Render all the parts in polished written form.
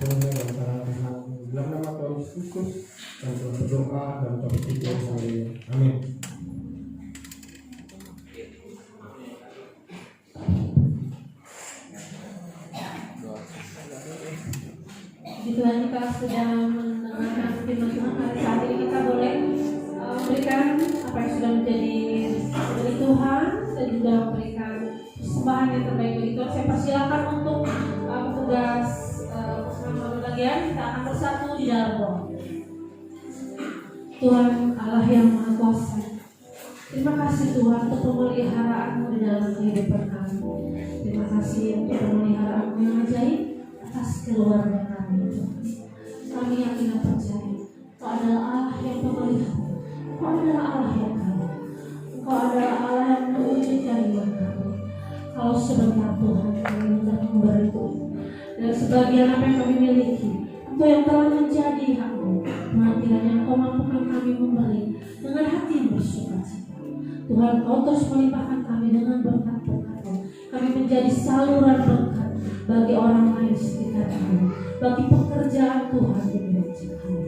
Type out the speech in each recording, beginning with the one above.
sepenuhnya dalam tangan Tuhan. Dalam nama Tuhan Yesus dan Tuhan berdoa dan Tuhan berpikir sendiri. Amin. Tuhan, kita sedang mendengarkan firman Tuhan hari saat ini, kita boleh memberikan apa yang sudah menjadi dari Tuhan dan juga memberikan persembahan yang terbaik bagi Tuhan. Saya persilakan untuk petugas pengamal bagian, kita akan bersatu di dalam doa. Tuhan Allah yang Maha Kuasa, terima kasih Tuhan untuk pemeliharaanmu di dalam kehidupan kami. Terima kasih untuk pemeliharaanmu yang ajaib atas keluarga kami. Kami yakin dan percaya Engkau adalah Allah yang pemelihara, Engkau adalah Allah yang kaya, Engkau adalah Allah yang mewujudkan iman kami. Kalau sebentar Tuhan kami hendak memberi dan sebagian apa yang kami miliki, Engkau yang telah menjadi hakmu. Kiranya Engkau mampukan kami memberi dengan hati yang bersukacita. Tuhan, Engkau terus melimpahkan kami dengan berkat-berkat-Mu. Kami menjadi saluran berkat bagi orang lain di sekitar kami, bagi pekerjaan Tuhan di gereja kami.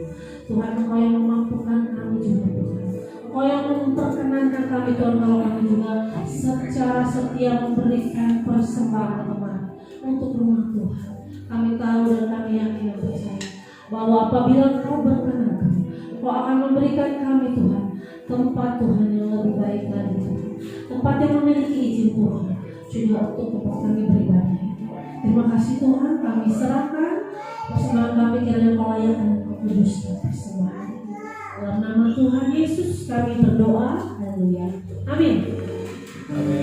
Tuhan, Engkau yang memampukan kami juga Tuhan. Engkau yang memperkenankan kami Tuhan, kalau kami juga secara setia memberikan persembahan kemarin untuk rumah Tuhan. Kami tahu dan kami yakin dan percaya bahwa apabila Engkau berkenan, Engkau akan memberikan kami Tuhan tempat Tuhan yang lebih baik lagi Tuhan. Tempat yang memiliki izin Tuhan juga untuk tempat kami beribadah. Terima kasih Tuhan, kami serahkan persembahan kami kiranya Engkau layakan dan Engkau kuduskan persembahan. Dalam nama Tuhan Yesus kami berdoa. Haleluya. Amin. Amin.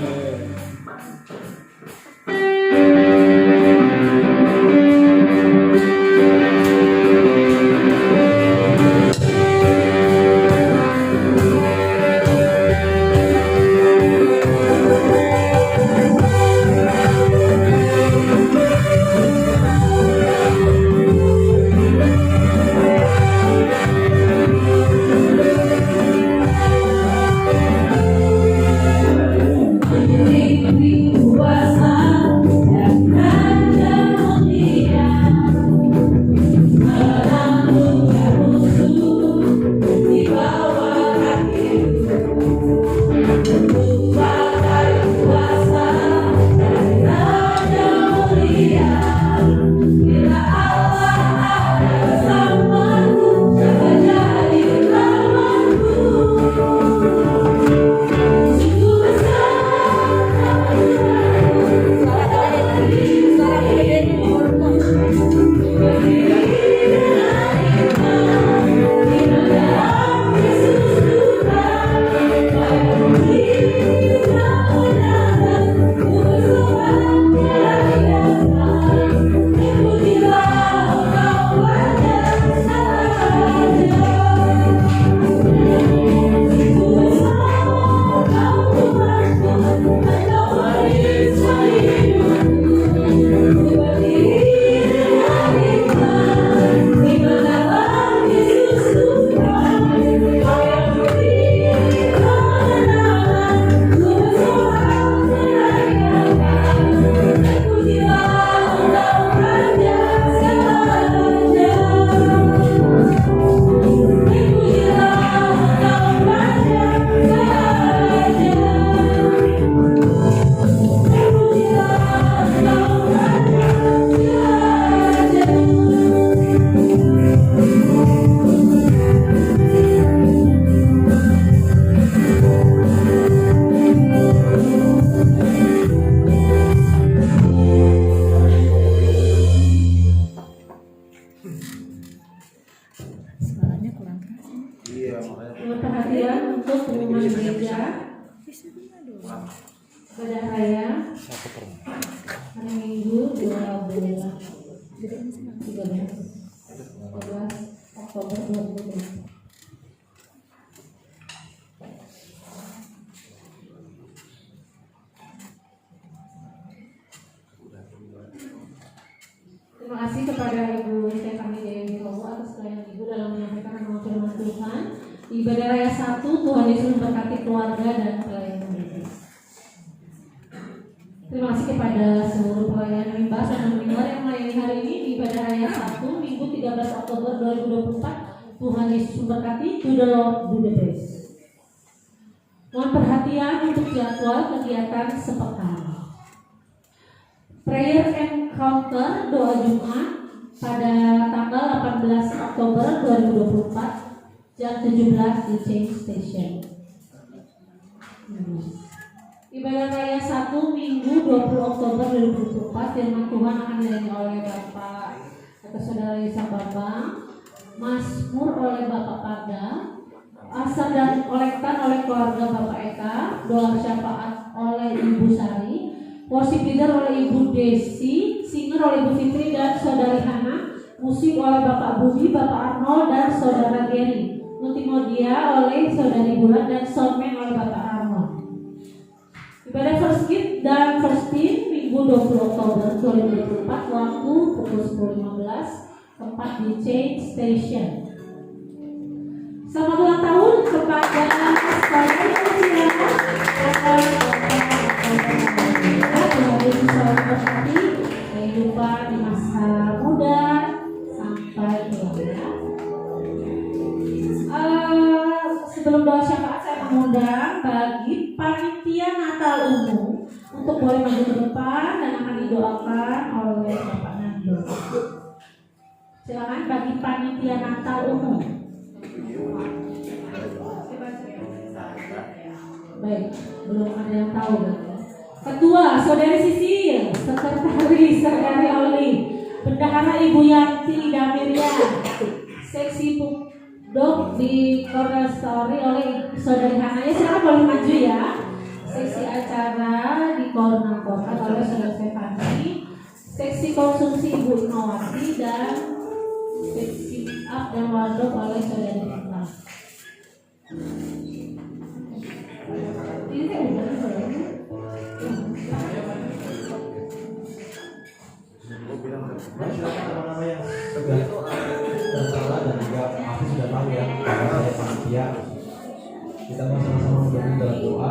Dengan perhatian untuk pengumuman gereja Ibadah Raya hari Minggu 12 Oktober 2020. Terima kasih kepada Ibu Stephanie Dewi atas pelayanan Ibu dalam menyampaikan nama firman Tuhan. Di Ibadah Raya 1, Tuhan Yesus memberkati keluarga dan pelayanan Ibu. Terima kasih kepada seluruh pelayan Mimbar dan Mimbar yang melayani hari ini di Ibadah Raya Raya 1 Minggu 13 Oktober 2024. Tuhan Yesus memberkati. To the Lord do the best. Mohon perhatian untuk jadwal kegiatan sepekan. Prayer Encounter doa Jumat pada tanggal 18 Oktober 2024 jam 17 di Change Station. Ibadah Raya 1 Minggu 20 Oktober 2024, firman Tuhan akan dilayani oleh Bapak atau Saudara Yesa Bambang, Mazmur oleh Bapak Pada, asar dan kolektan oleh keluarga Bapak Eka, doa syafaat oleh Ibu Sari, worship leader oleh Ibu Desi, singer oleh Ibu Fitri dan Saudari Hana, musik oleh Bapak Budi, Bapak Arnold dan Saudara Gary, multimedia oleh Saudari Bulan dan soundman oleh Bapak Arnold. Ibadah First Gift dan First Team Minggu 20 Oktober 2024 waktu pukul 10.15, tempat di Change Station. Selamat ulang tahun kepada saya kehidupan di masa muda sampai tua. Sebelum doa syafaat saya mengundang bagi panitia Natal umum untuk boleh maju ke depan dan akan didoakan oleh Bapak Nando. Silakan bagi panitia Natal umum. Baik, belum ada yang tahu kan? Ketua, Saudari Sisil, Sekretaris, Saudari Oli, Bendahara Ibu Yanti Damiria, seksi Dok di Corner Story oleh Saudari Hana. Ya, silakan boleh maju ya. Seksi acara di Corner oleh Saudari Stefani, seksi konsumsi Ibu Inawati dan seksi make up dan wardrobe oleh Saudari Rita. Ini saya udah silakan nama-nama yang sudah tersalah dan juga pasti sudah tahu ya, karena saya panitia. Kita mau sama-sama berdoa dalam doa.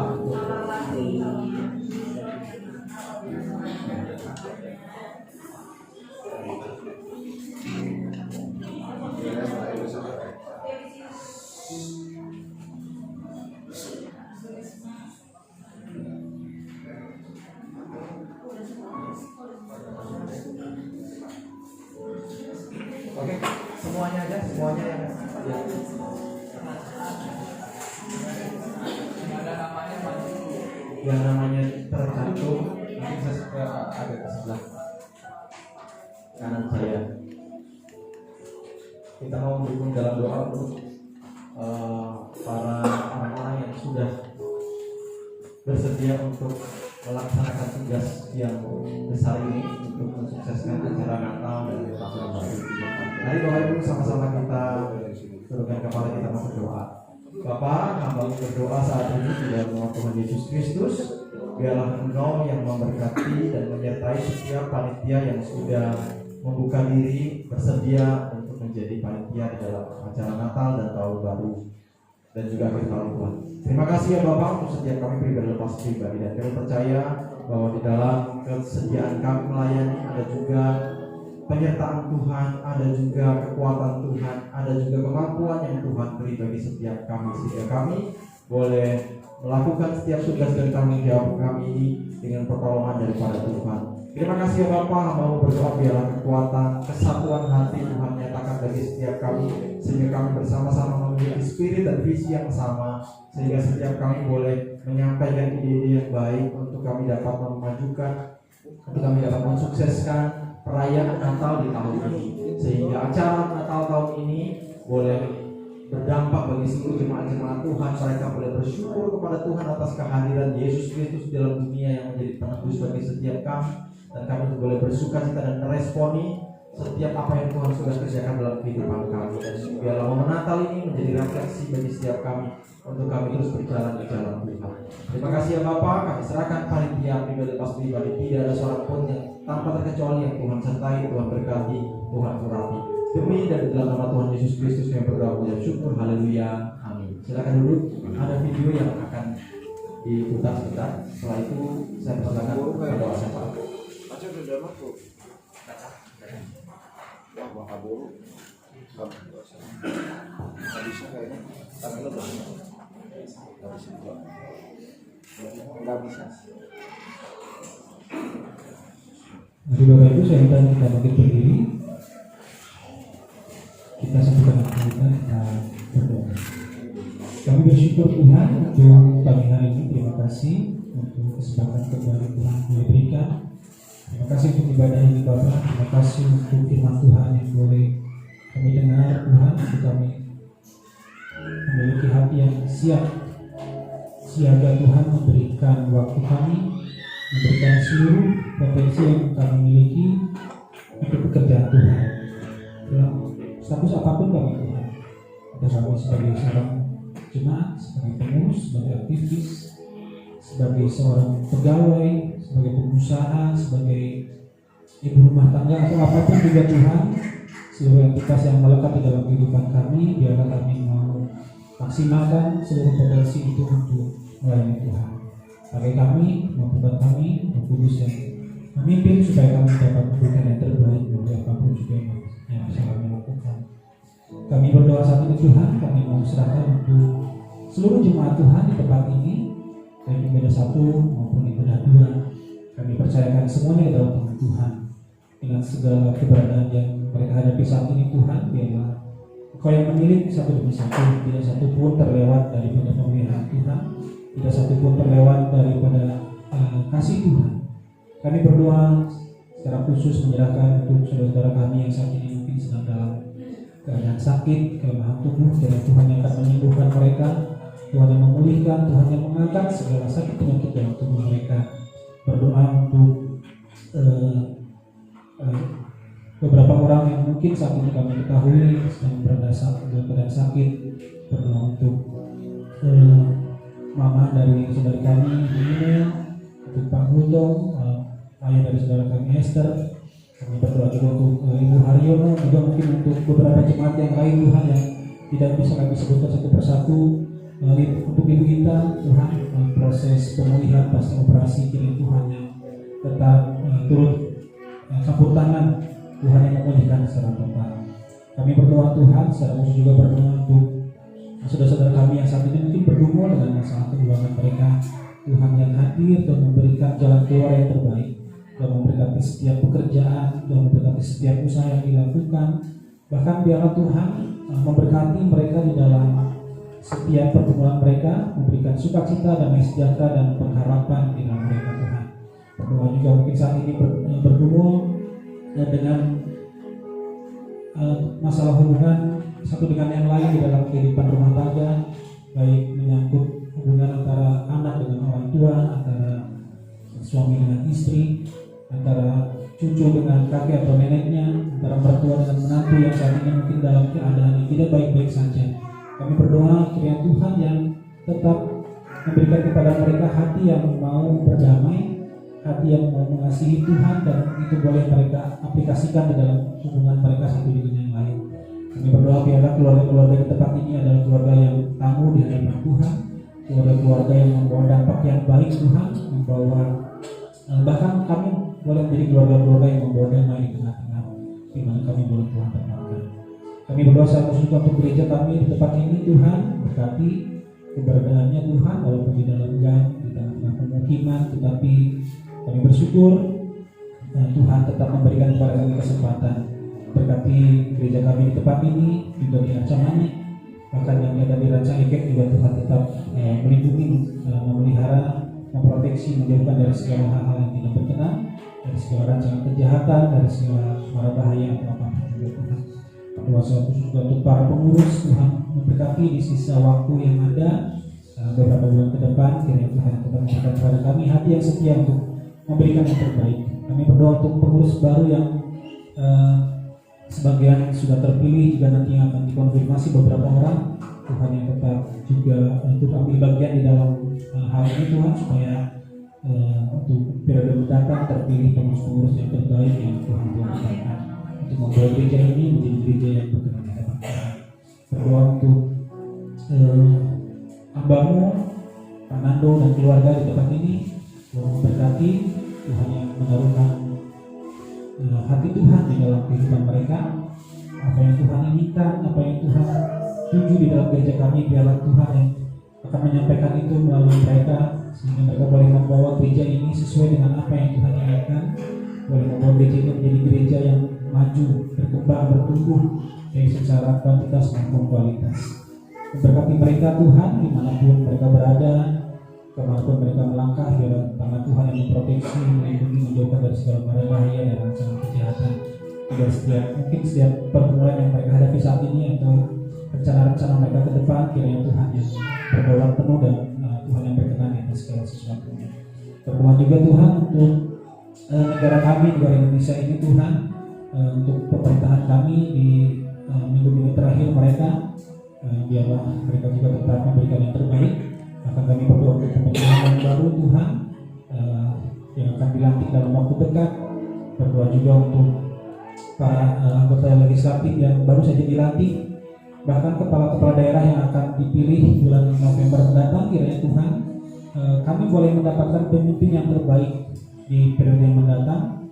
Oke, semuanya aja, semuanya yang namanya tercantum, nanti saya agak ke sebelah kanan saya. Kita mau mendukung dalam doa untuk para orang-orang yang sudah bersedia untuk melaksanakan tugas yang besar ini untuk mensukseskan acara Natal dan Tahun Baru. Mari Bapak Ibu sama-sama kita turunkan kepala kita mau berdoa. Bapa, hamba berdoa saat ini di dalam nama Tuhan Yesus Kristus, biarlah Engkau yang memberkati dan menyertai setiap panitia yang sudah membuka diri bersedia untuk menjadi panitia di dalam acara Natal dan Tahun Baru dan juga akhir tahun Tuhan. Terima kasih ya Bapak untuk setiap kami pribadi lepas pribadi, dan kami percaya bahwa di dalam kesediaan kami melayani ada juga penyertaan Tuhan, ada juga kekuatan Tuhan, ada juga kemampuan yang Tuhan beri bagi setiap kami, sehingga kami boleh melakukan setiap tugas dan tanggung jawab kami ini dengan pertolongan daripada Tuhan. Terima kasih ya Bapak, mau berdoa biarlah kekuatan, kesatuan hati Tuhan nyatakan bagi setiap kami, sehingga kami bersama-sama memiliki spirit dan visi yang sama, sehingga setiap kami boleh menyampaikan ide-ide yang baik untuk kami dapat memajukan, untuk kami dapat mensukseskan perayaan Natal di tahun ini, sehingga acara Natal tahun ini boleh berdampak bagi seluruh jemaat-jemaat Tuhan. Mereka boleh bersyukur kepada Tuhan atas kehadiran Yesus Kristus dalam dunia yang menjadi penebus bagi setiap kami, dan kami boleh bersuka cita dan meresponi setiap apa yang Tuhan sudah kerjakan dalam kehidupan kami. Dan biarlah momen Natal ini menjadi refleksi bagi setiap kami untuk kami terus berjalan di jalan Tuhan. Terima kasih ya Bapak, kami serahkan panitia pribadi lepas pribadi, tidak ada seorang pun yang tanpa terkecuali yang Tuhan sertai, Tuhan berkati, Tuhan urapi. Demi dan dalam nama Tuhan Yesus Kristus yang berdoa mengucap syukur, haleluya, amin. Silakan duduk, ada video yang akan diputar sebentar. Setelah itu saya persilakan berdoa syafaat. kabur nggak bisa kayaknya karena lo nggak bisa. Jadi Bapak Ibu, saya minta kita bangkit berdiri. Kita satukan hati kita berdoa. Kami bersyukur Tuhan untuk pagi hari ini. Terima kasih untuk kesempatan kembali Tuhan boleh berikan. Terima kasih untuk ibadah ini Bapak. Terima kasih untuk firman Tuhan yang boleh kami dengar Tuhan. Untuk kami memiliki hati yang siaga Tuhan, memberikan waktu kami, memberikan seluruh potensi yang kami miliki untuk pekerjaan Tuhan. Dalam status apapun kami Tuhan, kita kami sebagai seorang jemaat, sebagai pengurus, sebagai aktivis, sebagai seorang pegawai, sebagai pengusaha, sebagai ibu rumah tangga atau apapun juga Tuhan, seluruh entitas yang melekat di dalam kehidupan kami, biarlah kami mau maksimalkan seluruh potensi itu untuk melayani Tuhan. Bagi kami, maupun kami, Roh Kudus yang memimpin supaya kami dapat memberikan yang terbaik bagi apapun juga yang bisa kami lakukan. Kami berdoa saat ini Tuhan, kami mau serahkan untuk seluruh jemaat Tuhan di tempat ini, baik ibadah 1 maupun ibadah 2. Kami percayakan semuanya ke dalam tangan Tuhan. Dengan segala keberadaan yang mereka hadapi saat ini Tuhan, biarlah Engkau yang memilih satu demi satu, tidak satu pun terlewat daripada pemeliharaan Tuhan, tidak satu pun terlewat daripada kasih Tuhan. Kami berdoa secara khusus menyerahkan untuk saudara-saudara kami yang saat ini mungkin sedang dalam keadaan sakit, kelemahan tubuh, dan Tuhan yang akan menyembuhkan mereka, Tuhan yang memulihkan, Tuhan yang mengangkat segala sakit penyakit dalam tubuh mereka. Berdoa untuk beberapa orang yang mungkin saat ini kami ketahui sedang berada dalam keadaan sakit. Berdoa untuk mama dari saudara kami Email, untuk Pak Guto, ayah dari saudara kami Esther. Kami berdoa juga untuk Ibu Haryono, juga mungkin untuk beberapa jemaat yang lain Tuhan yang tidak bisa kami sebutkan satu persatu. Untuk Ibu Ita, Tuhan, proses pemulihan pasca operasi kini Tuhan yang tetap turut campur tangan, Tuhan yang memulihkan secara total. Kami berdoa Tuhan, secara khusus juga berdoa untuk saudara-saudara kami yang saat ini mungkin bergumul dengan masalah keuangan mereka. Tuhan yang hadir dan memberikan jalan keluar yang terbaik, dan memberkati setiap pekerjaan, dan memberkati setiap usaha yang dilakukan. Bahkan biarlah Tuhan memberkati mereka di dalam setiap pertemuan mereka, memberikan sukacita, damai sejahtera, dan pengharapan di dalam mereka Tuhan. Berdoa juga mungkin saat ini bergumul dengan masalah hubungan satu dengan yang lain di dalam kehidupan rumah tangga, baik menyangkut hubungan antara anak dengan orang tua, antara suami dengan istri, antara cucu dengan kakek atau neneknya, antara mertua dengan menantu yang saat ini mungkin dalam keadaan yang tidak baik-baik saja. Kami berdoa kiranya Tuhan yang tetap memberikan kepada mereka hati yang mau berdamai, hati yang mau mengasihi Tuhan, dan itu boleh mereka aplikasikan di dalam hubungan mereka satu dengan yang lain. Kami berdoa biarlah keluarga-keluarga di tempat ini adalah keluarga yang tangguh di hadapan Tuhan, keluarga-keluarga yang membawa dampak yang baik Tuhan, membawa bahkan kami boleh menjadi keluarga-keluarga yang membawa damai di tengah-tengah di mana kami boleh Tuhan tempatkan. Kami berdoa secara khusus untuk gereja kami di tempat ini Tuhan, berkati keberadaannya Tuhan, walaupun di dalam gang, di tengah-tengah pemukiman, tetapi kami bersyukur Tuhan tetap memberikan kepada kami kesempatan. Berkati gereja kami di tempat ini, juga di Acamani, bahkan yang ada di Ranca Ekek juga Tuhan tetap melindungi, memelihara, memproteksi, menjauhkan dari segala hal-hal yang tidak berkenan, dari segala rancangan kejahatan, dari segala mara bahaya atau apapun juga Tuhan. Berdoa juga untuk para pengurus, Tuhan memberkati di sisa waktu yang ada beberapa bulan ke depan, kiranya Tuhan tetap memberikan kepada kami hati yang setia untuk memberikan yang terbaik. Kami berdoa untuk pengurus baru yang sebagian sudah terpilih, juga nanti akan dikonfirmasi beberapa orang. Tuhan yang tetap juga untuk ambil bagian di dalam hal ini Tuhan, supaya untuk periode mendatang terpilih pengurus-pengurus yang terbaik yang Tuhan berikan untuk membawa gereja ini menjadi gereja yang berkenan di hadapan Tuhan. Berdoa untuk hamba-Mu, Pak Nando dan keluarga di tempat ini, Tuhan memberkati, Tuhan yang menaruhkan hati Tuhan di dalam kehidupan mereka, inginkan, apa yang Tuhan tuju di dalam gereja kami, biarlah Tuhan yang akan menyampaikan itu melalui mereka, sehingga mereka boleh membawa gereja ini sesuai dengan apa yang Tuhan inginkan, boleh membawa gereja ini menjadi gereja yang maju, berkembang, bertumbuh, baik secara kuantitas maupun kualitas. Memberkati mereka Tuhan, dimanapun mereka berada, kemanapun mereka melangkah, biar tangan Tuhan yang memproteksi, melindungi, menjauhkan dari segala mara bahaya dan ancaman kejahatan. Biar setiap pergumulan yang mereka hadapi saat ini atau rencana-rencana mereka ke depan, kiranya Tuhan yang berdaulat penuh dan Tuhan yang berkenan atas segala sesuatunya. Berdoa juga Tuhan untuk negara kami, negara Indonesia ini Tuhan, untuk pemerintahan kami di minggu-minggu terakhir mereka, biarlah mereka juga tetap memberikan yang terbaik. Akan kami berdoa untuk pemerintahan yang baru Tuhan, yang akan dilantik dalam waktu dekat. Berdoa juga untuk para anggota legislatif yang baru saja dilantik, bahkan kepala-kepala daerah yang akan dipilih bulan November mendatang. Kiranya Tuhan, kami boleh mendapatkan pemimpin yang terbaik di periode yang mendatang,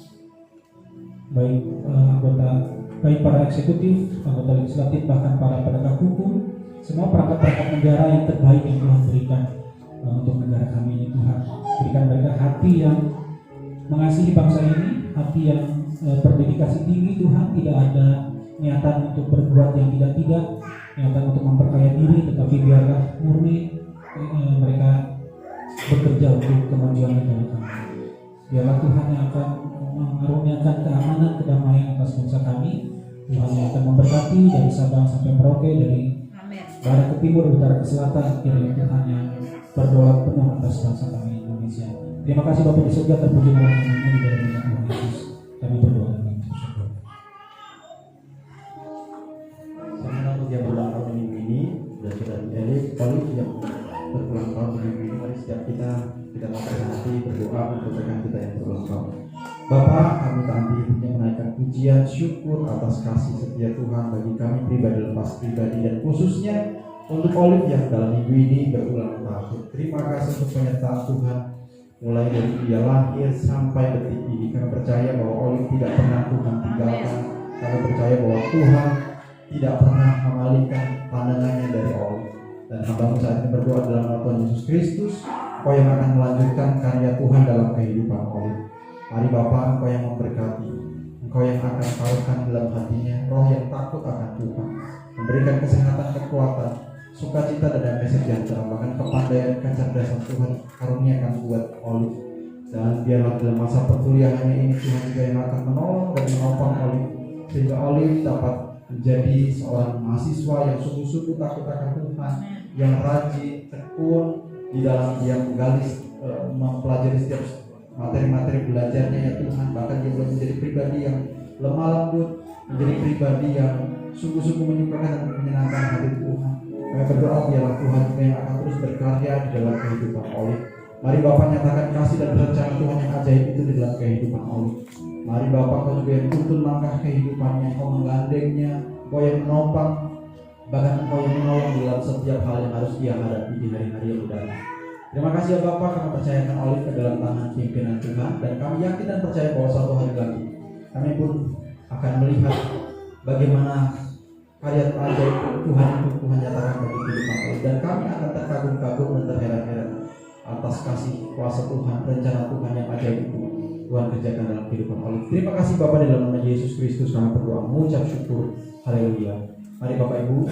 baik para eksekutif, anggota legislatif, bahkan para penegak hukum, semua perangkat-perangkat negara yang terbaik yang Tuhan berikan untuk negara kami ini. Tuhan, berikan mereka hati yang mengasihi bangsa ini, hati yang berdedikasi tinggi Tuhan, tidak ada niatan untuk berbuat yang tidak-tidak, niatan untuk memperkaya diri, tetapi biarlah murni mereka bekerja untuk kemajuan negara kami. Biarlah Tuhan yang akan mengaruniakan keamanan, kedamaian atas bangsa kami. Tuhan yang akan memberkati dari Sabang sampai Merauke, dari barat ke timur, utara ke selatan. Kiranya Tuhan yang berdaulat penuh atas bangsa kami Indonesia. Terima kasih Bapak di surga, terpuji nama Tuhan di dalam nama Tuhan Yesus. Kami berdoa dengan bersyukur. Sebenarnya untuk yang berulang tahun minggu ini, dan kita elit Olive yang berulang tahun minggu ini, mari setiap kita mengangkat hati berdoa untuk rekan kita yang berulang tahun. Bapak, kami tadi menaikkan pujian syukur atas kasih setia Tuhan bagi kami pribadi, lepas pribadi, dan khususnya untuk Olive yang dalam minggu ini berulang tahun. Terima kasih untuk penyertaan Tuhan, mulai dari dia lahir sampai detik ini. Kami percaya bahwa Olive tidak pernah Tuhan tinggalkan. Kami percaya bahwa Tuhan tidak pernah mengalihkan pandangannya dari Olive. Dan hamba saat ini berdoa dalam nama Tuhan Yesus Kristus, Kau yang akan melanjutkan karya Tuhan dalam kehidupan Olive. Mari Bapa, Engkau yang memberkati, Engkau yang akan taruhkan dalam hatinya roh yang takut akan Tuhan, memberikan kesehatan, kekuatan, sukacita dan damai sejahtera, bahkan kepandaian, kecerdasan Tuhan karuniakan buat Olive. Dan biarlah dalam masa perkuliahannya ini Tuhan juga yang akan menolong dan menopang Olive, sehingga Olive dapat menjadi seorang mahasiswa yang sungguh-sungguh takut akan Tuhan, yang rajin, tekun di dalam dia menggali, mempelajari setiap materi-materi belajarnya ya Tuhan. Bahkan dia boleh menjadi pribadi yang lemah lembut, menjadi pribadi yang sungguh-sungguh menyukakan dan menyenangkan hati Tuhan. Kami berdoa biarlah Tuhan juga yang akan terus berkarya di dalam kehidupan Olive. Mari Bapak nyatakan kasih dan rencana Tuhan yang ajaib itu di dalam kehidupan Olive. Mari Bapak, Kau juga yang tuntun langkah kehidupannya, Kau menggandengnya, Kau yang menopang, bahkan Kau yang menolong dalam setiap hal yang harus dia hadapi di hari-hari yang mendatang. Terima kasih ya Bapak, kami percayakan Olive ke dalam tangan pimpinan Tuhan, dan kami yakin dan percaya bahwa suatu hari lagi kami pun akan melihat bagaimana karya ajaib Tuhan itu Tuhan nyatakan bagi kehidupan Olive, dan kami akan terkagum-kagum dan terheran-heran atas kasih kuasa Tuhan, rencana Tuhan yang ajaib itu Tuhan kerjakan dalam kehidupan Olive. Terima kasih Bapak, di dalam nama Yesus Kristus kami berdoa mengucap syukur. Haleluya. Mari Bapak Ibu,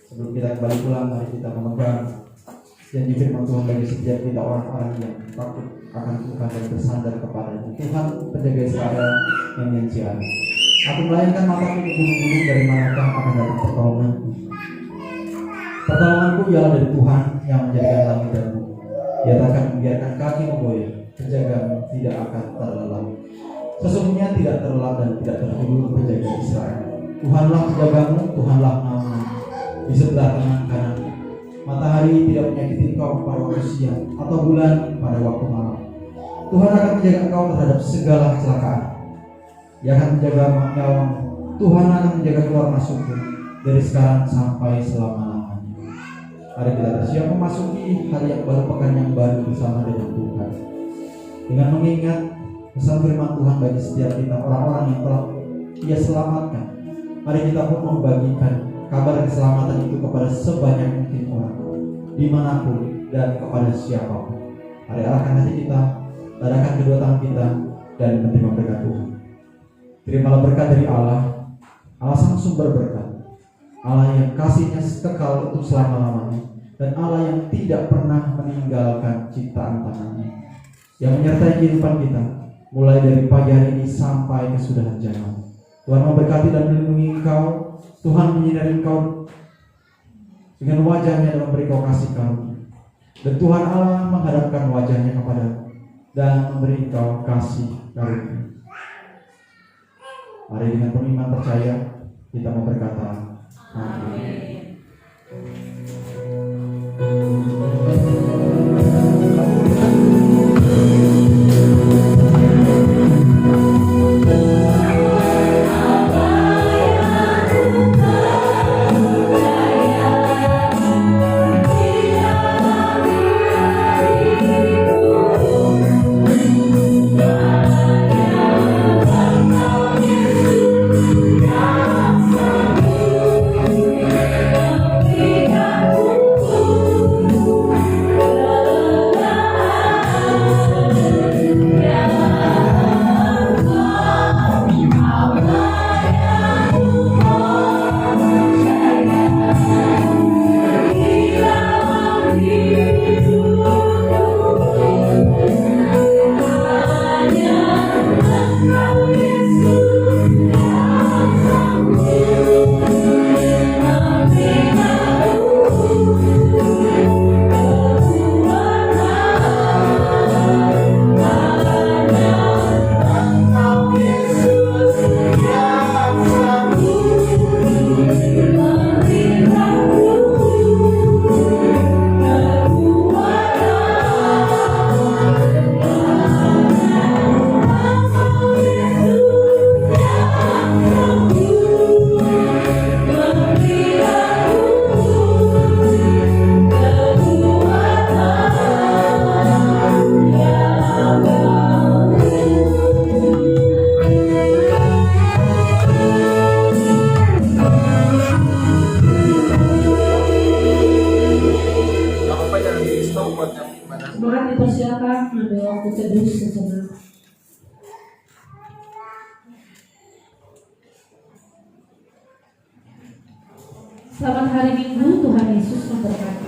sebelum kita kembali pulang, mari kita memegang janji firman Tuhan bagi setiap kita orang-orang yang takut akan Tuhan dan bersandar kepada-Nya. Tuhan penjaga Israel yang menciari. Aku melayangkan mataku ke gunung-gunung, dari manakah akan datang pertolonganku? Pertolonganku ialah dari Tuhan yang menjadikan langit dan bumi. Dia takkan membiarkan kaki menggoyah, penjagamu tidak akan terlelap. Sesungguhnya tidak terlelap dan tidak tertidur penjaga Israel. Tuhanlah penjagamu, Tuhanlah namamu di sebelah kanan. Matahari tidak menyakiti engkau pada waktu siang, atau bulan pada waktu malam. Tuhan akan menjaga engkau terhadap segala kecelakaan. Dia akan menjaga nyawamu. Tuhan akan menjaga keluar masukmu dari sekarang sampai selama-lamanya. Mari kita bersiap memasuki hari yang baru, pekan yang baru bersama dengan Tuhan, dengan mengingat pesan firman Tuhan bagi setiap kita, orang-orang yang telah Ia selamatkan, mari kita pun membagikan kabar keselamatan itu kepada sebanyak mungkin orang, dimanapun dan kepada siapapun. Mari arahkan hati kita, arahkan kedua tangan kita, dan menerima berkat Tuhan. Terimalah berkat dari Allah, Allah sang sumber berkat, Allah yang kasihnya kekal untuk selama-lamanya, dan Allah yang tidak pernah meninggalkan ciptaan tangannya, yang menyertai kehidupan kita mulai dari pagi hari ini sampai kesudahan zaman. Tuhan memberkati dan melindungi engkau. Tuhan menyinari engkau dengan wajahnya dan memberi kau kasih karunia. Dan Tuhan Allah menghadapkan wajahnya kepadamu dan memberi engkau kasih karunia. Mari dengan penuh iman percaya kita mau berkata amin. Semangat dipersilakan mengambil waktu teduh sejenak. Selamat hari Minggu, Tuhan Yesus memberkati.